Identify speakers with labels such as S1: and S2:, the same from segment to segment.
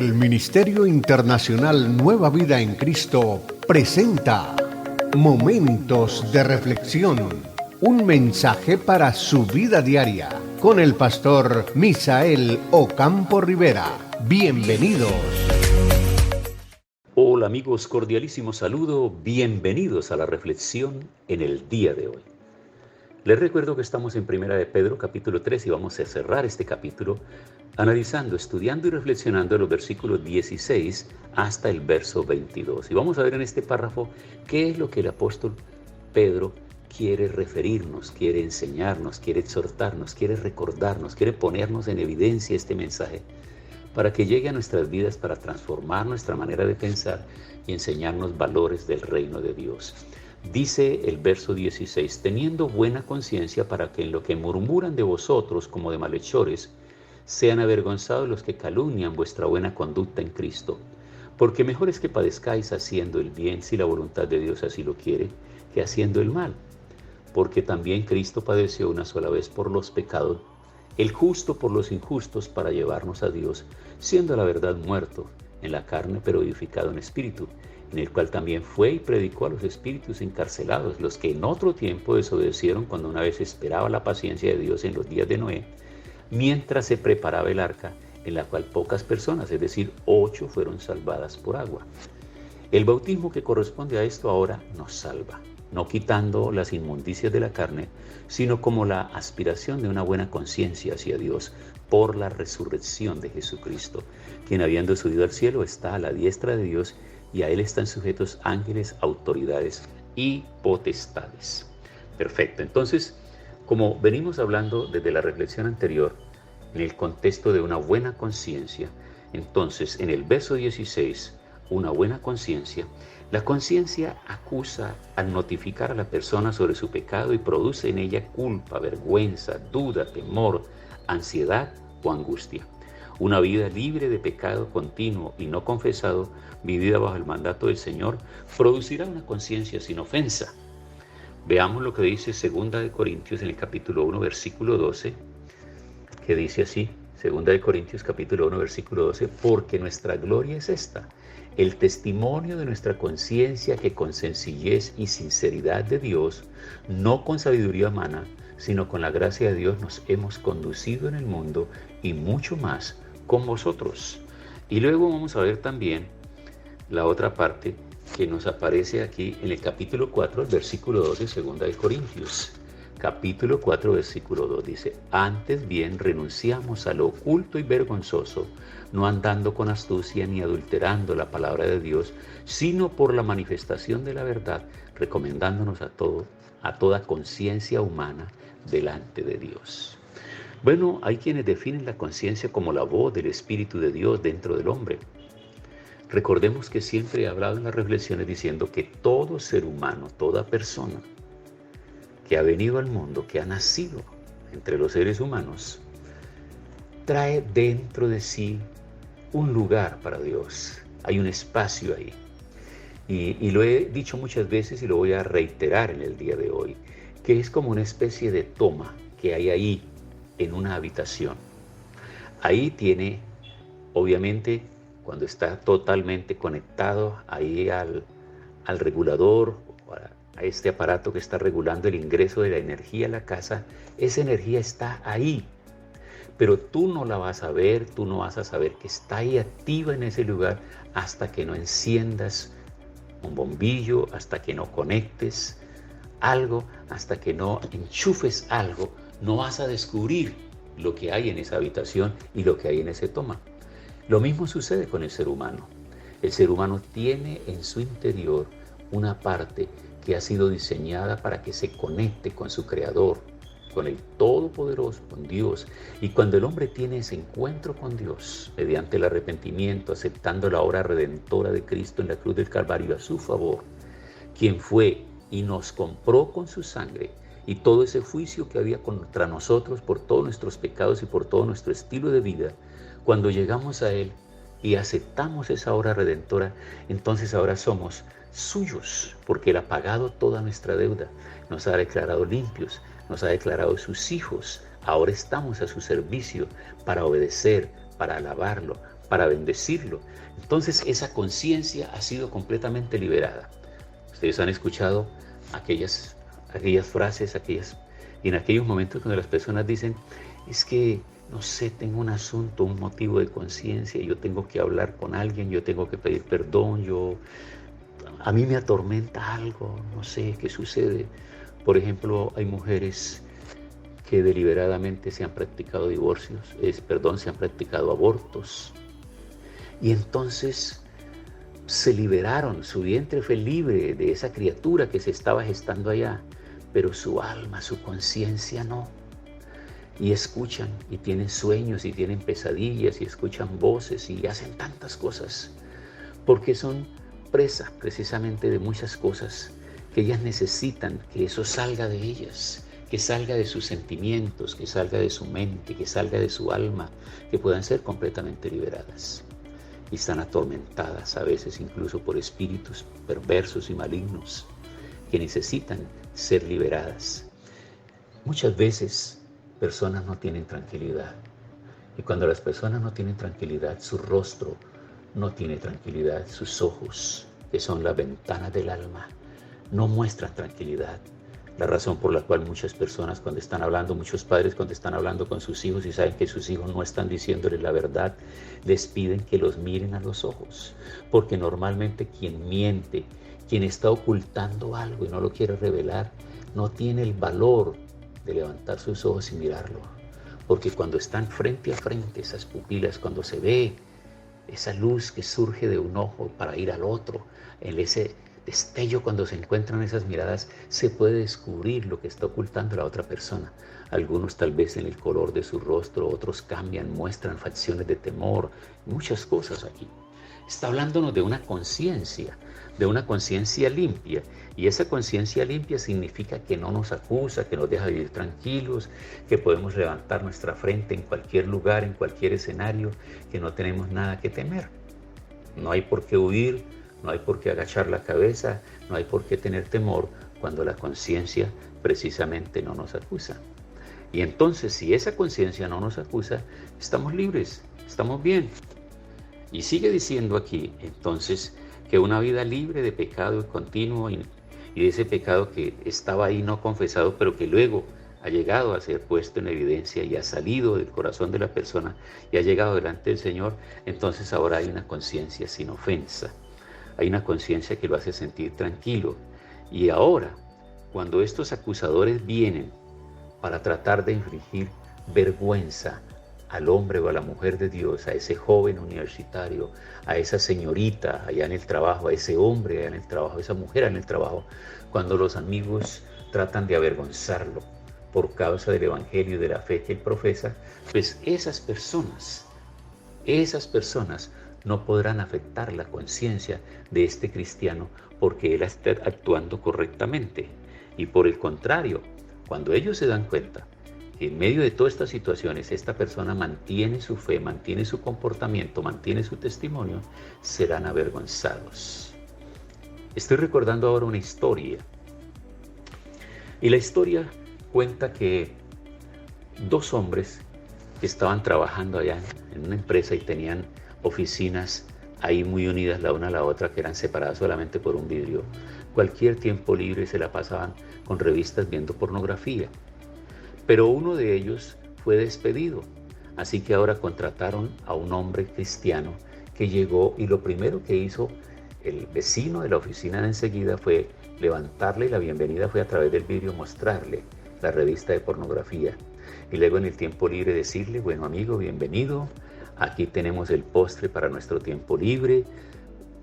S1: El Ministerio Internacional Nueva Vida en Cristo presenta Momentos de Reflexión, un mensaje para su vida diaria, con el pastor Misael Ocampo Rivera. Bienvenidos.
S2: Hola amigos, cordialísimo saludo, bienvenidos a la reflexión en el día de hoy. Les recuerdo que estamos en Primera de Pedro, capítulo 3, y vamos a cerrar este capítulo analizando, estudiando y reflexionando en los versículos 16 hasta el verso 22. Y vamos a ver en este párrafo qué es lo que el apóstol Pedro quiere referirnos, quiere enseñarnos, quiere exhortarnos, quiere recordarnos, quiere ponernos en evidencia este mensaje para que llegue a nuestras vidas, para transformar nuestra manera de pensar y enseñarnos valores del reino de Dios. Dice el verso 16, teniendo buena conciencia para que en lo que murmuran de vosotros como de malhechores, sean avergonzados los que calumnian vuestra buena conducta en Cristo. Porque mejor es que padezcáis haciendo el bien, si la voluntad de Dios así lo quiere, que haciendo el mal. Porque también Cristo padeció una sola vez por los pecados, el justo por los injustos, para llevarnos a Dios, siendo a la verdad muerto en la carne, pero vivificado en espíritu, en el cual también fue y predicó a los espíritus encarcelados, los que en otro tiempo desobedecieron cuando una vez esperaba la paciencia de Dios en los días de Noé, mientras se preparaba el arca, en la cual pocas personas, es decir, 8, fueron salvadas por agua. El bautismo que corresponde a esto ahora nos salva, no quitando las inmundicias de la carne, sino como la aspiración de una buena conciencia hacia Dios por la resurrección de Jesucristo, quien habiendo subido al cielo está a la diestra de Dios, y a él están sujetos ángeles, autoridades y potestades. Perfecto, entonces, como venimos hablando desde la reflexión anterior, en el contexto de una buena conciencia, entonces en el verso 16, una buena conciencia, la conciencia acusa al notificar a la persona sobre su pecado y produce en ella culpa, vergüenza, duda, temor, ansiedad o angustia. Una vida libre de pecado continuo y no confesado, vivida bajo el mandato del Señor, producirá una conciencia sin ofensa. Veamos lo que dice 2 de Corintios en el capítulo 1, versículo 12, que dice así, 2 de Corintios capítulo 1, versículo 12, porque nuestra gloria es esta, el testimonio de nuestra conciencia, que con sencillez y sinceridad de Dios, no con sabiduría humana, sino con la gracia de Dios, nos hemos conducido en el mundo, y mucho más con vosotros. Y luego vamos a ver también la otra parte que nos aparece aquí en el capítulo 4, el versículo 2 de 2 de Corintios. Capítulo 4, versículo 2 dice, antes bien renunciamos a lo oculto y vergonzoso, no andando con astucia ni adulterando la palabra de Dios, sino por la manifestación de la verdad, recomendándonos a toda conciencia humana delante de Dios. Bueno, hay quienes definen la conciencia como la voz del Espíritu de Dios dentro del hombre. Recordemos que siempre he hablado en las reflexiones diciendo que todo ser humano, toda persona que ha venido al mundo, que ha nacido entre los seres humanos, trae dentro de sí un lugar para Dios. Hay un espacio ahí. Y lo he dicho muchas veces y lo voy a reiterar en el día de hoy, que es como una especie de toma que hay ahí en una habitación. Ahí tiene, obviamente, cuando está totalmente conectado ahí al regulador, a este aparato que está regulando el ingreso de la energía a la casa, esa energía está ahí. Pero tú no la vas a ver, tú no vas a saber que está ahí activa en ese lugar hasta que no enciendas un bombillo, hasta que no conectes algo, hasta que no enchufes algo, no vas a descubrir lo que hay en esa habitación y lo que hay en ese toma. Lo mismo sucede con el ser humano. El ser humano tiene en su interior una parte que ha sido diseñada para que se conecte con su Creador, con el Todopoderoso, con Dios. Y cuando el hombre tiene ese encuentro con Dios, mediante el arrepentimiento, aceptando la obra redentora de Cristo en la cruz del Calvario a su favor, quien fue y nos compró con su sangre, y todo ese juicio que había contra nosotros por todos nuestros pecados y por todo nuestro estilo de vida, cuando llegamos a Él y aceptamos esa obra redentora, entonces ahora somos suyos, porque Él ha pagado toda nuestra deuda, nos ha declarado limpios, nos ha declarado sus hijos. Ahora estamos a su servicio para obedecer, para alabarlo, para bendecirlo. Entonces esa conciencia ha sido completamente liberada. Ustedes han escuchado aquellas frases, y en aquellos momentos cuando las personas dicen, es que, no sé, tengo un asunto, un motivo de conciencia, yo tengo que hablar con alguien, yo tengo que pedir perdón, a mí me atormenta algo, no sé qué sucede. Por ejemplo, hay mujeres que deliberadamente se han practicado se han practicado abortos. Y entonces se liberaron, su vientre fue libre de esa criatura que se estaba gestando allá, pero su alma, su conciencia no. Y escuchan, y tienen sueños, y tienen pesadillas, y escuchan voces, y hacen tantas cosas, porque son presas precisamente de muchas cosas que ellas necesitan que eso salga de ellas, que salga de sus sentimientos, que salga de su mente, que salga de su alma, que puedan ser completamente liberadas. Y están atormentadas a veces incluso por espíritus perversos y malignos que necesitan ser liberadas. Muchas veces personas no tienen tranquilidad, y cuando las personas no tienen tranquilidad, su rostro no tiene tranquilidad, sus ojos, que son las ventanas del alma, no muestran tranquilidad. La razón por la cual muchas personas cuando están hablando, muchos padres cuando están hablando con sus hijos y saben que sus hijos no están diciéndoles la verdad, les piden que los miren a los ojos, porque normalmente quien miente, quien está ocultando algo y no lo quiere revelar, no tiene el valor de levantar sus ojos y mirarlo, porque cuando están frente a frente esas pupilas, cuando se ve esa luz que surge de un ojo para ir al otro, en ese destello, cuando se encuentran esas miradas, se puede descubrir lo que está ocultando la otra persona. Algunos tal vez en el color de su rostro, otros cambian, muestran facciones de temor, muchas cosas aquí. Está hablándonos de una conciencia limpia, y esa conciencia limpia significa que no nos acusa, que nos deja vivir tranquilos, que podemos levantar nuestra frente en cualquier lugar, en cualquier escenario, que no tenemos nada que temer. No hay por qué huir, no hay por qué agachar la cabeza, no hay por qué tener temor cuando la conciencia precisamente no nos acusa. Y entonces, si esa conciencia no nos acusa, estamos libres, estamos bien. Y sigue diciendo aquí, entonces, que una vida libre de pecado continuo y de ese pecado que estaba ahí no confesado, pero que luego ha llegado a ser puesto en evidencia y ha salido del corazón de la persona y ha llegado delante del Señor, entonces ahora hay una conciencia sin ofensa. Hay una conciencia que lo hace sentir tranquilo. Y ahora, cuando estos acusadores vienen para tratar de infligir vergüenza al hombre o a la mujer de Dios, a ese joven universitario, a esa señorita allá en el trabajo, a ese hombre allá en el trabajo, a esa mujer en el trabajo, cuando los amigos tratan de avergonzarlo por causa del evangelio y de la fe que él profesa, pues esas personas no podrán afectar la conciencia de este cristiano porque él está actuando correctamente. Y por el contrario, cuando ellos se dan cuenta que en medio de todas estas situaciones esta persona mantiene su fe, mantiene su comportamiento, mantiene su testimonio, serán avergonzados. Estoy recordando ahora una historia. Y la historia cuenta que dos hombres que estaban trabajando allá en una empresa y tenían oficinas ahí muy unidas la una a la otra, que eran separadas solamente por un vidrio, cualquier tiempo libre se la pasaban con revistas viendo pornografía. Pero uno de ellos fue despedido, así que ahora contrataron a un hombre cristiano que llegó, y lo primero que hizo el vecino de la oficina de enseguida fue levantarle, la bienvenida fue a través del vidrio mostrarle la revista de pornografía, y luego en el tiempo libre decirle, bueno amigo, bienvenido, aquí tenemos el postre para nuestro tiempo libre,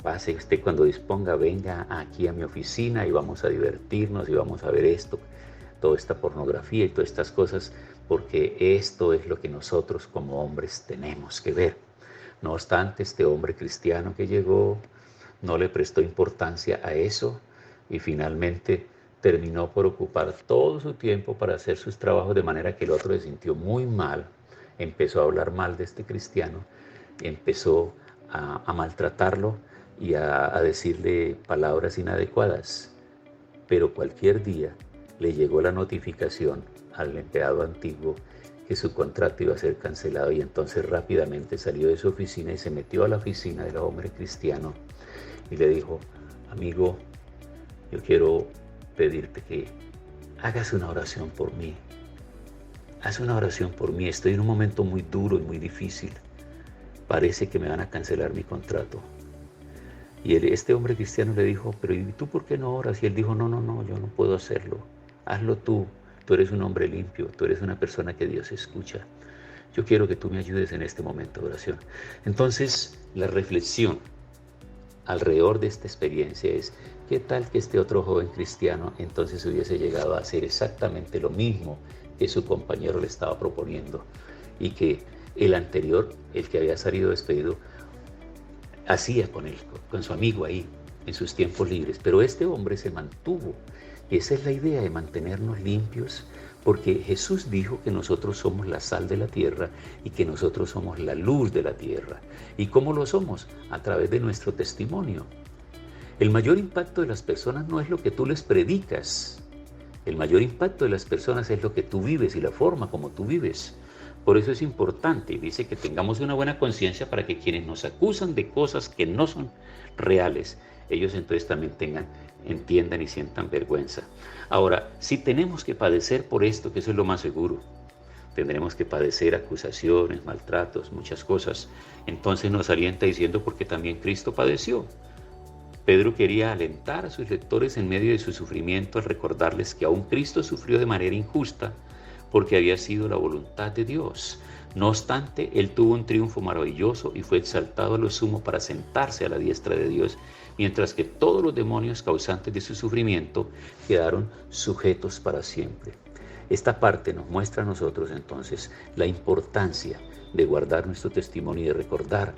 S2: pase usted cuando disponga, venga aquí a mi oficina y vamos a divertirnos y vamos a ver esto, toda esta pornografía y todas estas cosas, porque esto es lo que nosotros como hombres tenemos que ver. No obstante, este hombre cristiano que llegó no le prestó importancia a eso y finalmente terminó por ocupar todo su tiempo para hacer sus trabajos, de manera que el otro se sintió muy mal, empezó a hablar mal de este cristiano, empezó a maltratarlo y a decirle palabras inadecuadas. Pero cualquier día le llegó la notificación al empleado antiguo que su contrato iba a ser cancelado, y entonces rápidamente salió de su oficina y se metió a la oficina del hombre cristiano y le dijo: amigo, yo quiero pedirte que hagas una oración por mí. Haz una oración por mí, estoy en un momento muy duro y muy difícil. Parece que me van a cancelar mi contrato. Y este hombre cristiano le dijo: pero ¿y tú por qué no oras? Y él dijo: no, yo no puedo hacerlo. Hazlo tú. Tú eres un hombre limpio, tú eres una persona que Dios escucha. Yo quiero que tú me ayudes en este momento de oración. Entonces, la reflexión alrededor de esta experiencia es: ¿qué tal que este otro joven cristiano entonces hubiese llegado a hacer exactamente lo mismo que su compañero le estaba proponiendo, y que el anterior, el que había salido despedido, hacía con su amigo ahí en sus tiempos libres? Pero este hombre se mantuvo. Y esa es la idea, de mantenernos limpios, porque Jesús dijo que nosotros somos la sal de la tierra y que nosotros somos la luz de la tierra. ¿Y cómo lo somos? A través de nuestro testimonio. El mayor impacto de las personas no es lo que tú les predicas. El mayor impacto de las personas es lo que tú vives y la forma como tú vives. Por eso es importante, dice, que tengamos una buena conciencia para que quienes nos acusan de cosas que no son reales, ellos entonces también entiendan y sientan vergüenza. Ahora, si tenemos que padecer por esto, que eso es lo más seguro, tendremos que padecer acusaciones, maltratos, muchas cosas, entonces nos alienta diciendo: porque también Cristo padeció. Pedro quería alentar a sus lectores en medio de su sufrimiento al recordarles que aún Cristo sufrió de manera injusta, porque había sido la voluntad de Dios. No obstante, Él tuvo un triunfo maravilloso y fue exaltado a lo sumo para sentarse a la diestra de Dios, mientras que todos los demonios causantes de su sufrimiento quedaron sujetos para siempre. Esta parte nos muestra a nosotros entonces la importancia de guardar nuestro testimonio y de recordar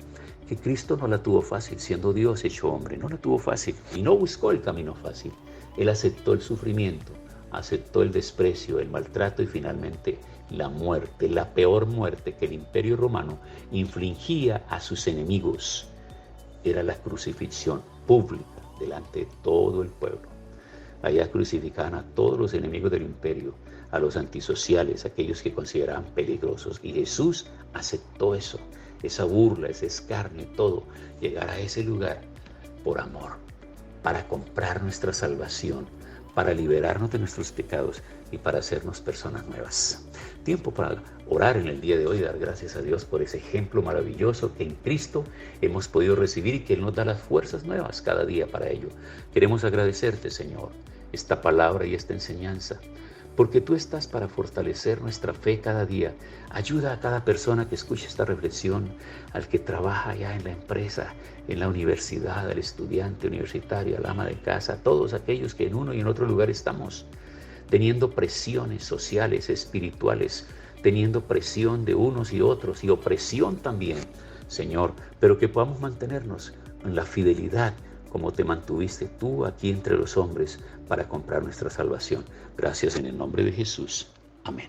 S2: que Cristo no la tuvo fácil, siendo Dios hecho hombre, no la tuvo fácil y no buscó el camino fácil. Él aceptó el sufrimiento, aceptó el desprecio, el maltrato y finalmente la muerte, la peor muerte que el Imperio Romano infligía a sus enemigos. Era la crucifixión pública delante de todo el pueblo. Allá crucificaban a todos los enemigos del imperio, a los antisociales, aquellos que consideraban peligrosos. Y Jesús aceptó eso, esa burla, ese escarnio, todo, llegar a ese lugar por amor, para comprar nuestra salvación, para liberarnos de nuestros pecados y para hacernos personas nuevas. Tiempo para orar en el día de hoy, dar gracias a Dios por ese ejemplo maravilloso que en Cristo hemos podido recibir y que Él nos da las fuerzas nuevas cada día para ello. Queremos agradecerte, Señor, esta palabra y esta enseñanza, porque tú estás para fortalecer nuestra fe cada día. Ayuda a cada persona que escuche esta reflexión, al que trabaja ya en la empresa, en la universidad, al estudiante universitario, al ama de casa, a todos aquellos que en uno y en otro lugar estamos teniendo presiones sociales, espirituales, teniendo presión de unos y otros y opresión también, Señor, pero que podamos mantenernos en la fidelidad como te mantuviste tú aquí entre los hombres para comprar nuestra salvación. Gracias en el nombre de Jesús. Amén.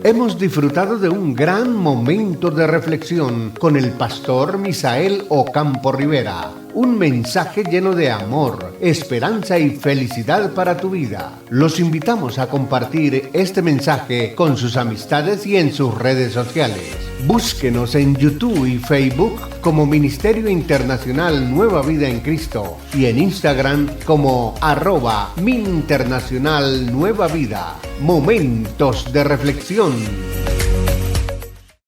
S1: Hemos disfrutado de un gran momento de reflexión con el pastor Misael Ocampo Rivera. Un mensaje lleno de amor, esperanza y felicidad para tu vida. Los invitamos a compartir este mensaje con sus amistades y en sus redes sociales. Búsquenos en YouTube y Facebook como Ministerio Internacional Nueva Vida en Cristo y en Instagram como @MinInternacional Nueva Vida. Momentos de reflexión.